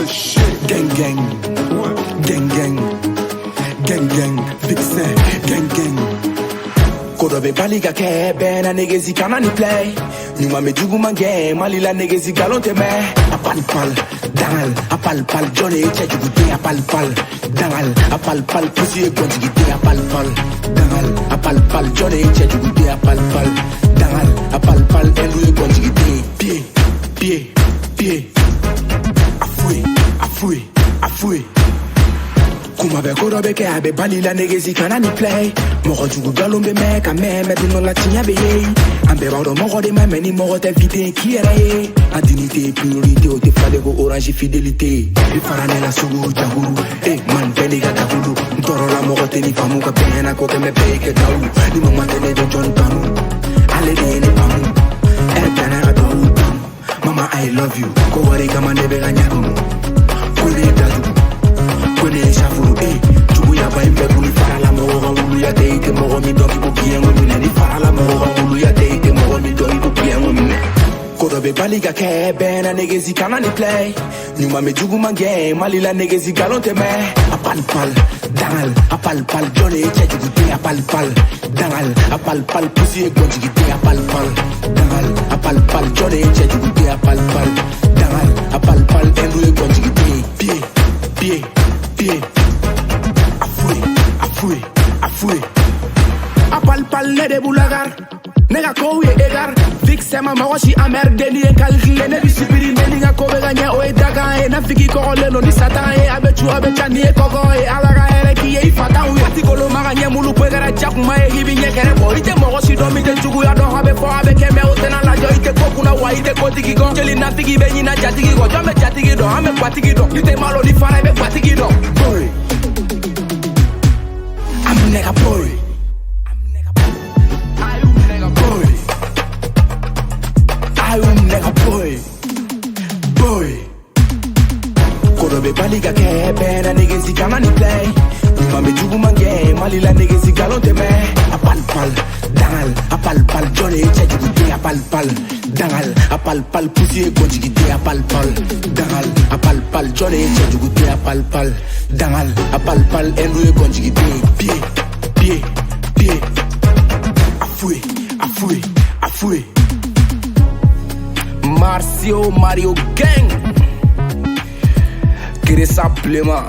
Gang gang, gang gang, gang gang, vixen, gang gang. Kodobe baliga ke bena negezi kana ni play. Nyuma mejugu mange malila negezi galonte me. Apal pal dangal, apal pal Johnny chejugu te apal pal dangal, apal pal pussy konjigi te apal pal dangal, apal pal Johnny chejugu te apal pal dangal, apal pal elu konjigi te pied pied pied. Afui Kuma be kodobe ke abe balila negezi kana ni play. Moro jugu galombe me ka me no la tinya be ye. Ambe baro moro de me ni moro te vite qui era ye. Dignité priorité o te fale go orange fidélité. Il farane la sugu jahuru man beniga tahulu. Ndoro la moro te ni famu ka pena ko ke me be ke dawu. Ni mo mantene de John Tanu. Ale de ni pamu. Tana do. Mama I love you. Ko wari kama nebe ganyaru. Kone shafuru Chubu ya baimbe kuni farala moro ulu ya teite moro mi doki kukiengo mine. Ni farala moro ulu ya teite moro mi doki kukiengo mine. Kodobe baliga ke bena negezi kana ni play. Nyuma mejugu mange malila negezi galonte me. Apal pal dangal, apal pal Johnny chejugu te apal pal dangal, apal pal pussy konjigi te apal pal dangal, apal pal Johnny chejugu te apal pal dangal, apal pal elu konjigi te pied pied pied. Afui apal pal ne de bulagar nega ko ye egar fixe ma maroshi amer deni en calcule ne bisipiri ne nga ko be ganya o edaga e na fiki ko le no ni satan e abechu abechani e koko e alaga ere ki e fata u yati ko lo maganya mulu pegara chak ma e gibi nye kere bo ite maroshi do mi den jugu ya do habe fo habe keme o tena la jo ite ko kuna wa ite ko tiki go jeli na fiki be ni na jatiki go jambe jatiki do ame patiki do ite malo ni fara be patiki do boy I'm nigga boy. Boy Kodobe baliga ke bena negezi kana ni play. Nyuma mejugu mange malila negezi galonte me. Apal pal dangal, apal pal Johnny chejugu te apal pal dangal, apal pal pussy konjigi te apal pal dangal, apal pal Johnny chejugu te apal pal dangal, apal pal elu konjigi te pied pied pied. Afui Mario Gang. Querer sa plema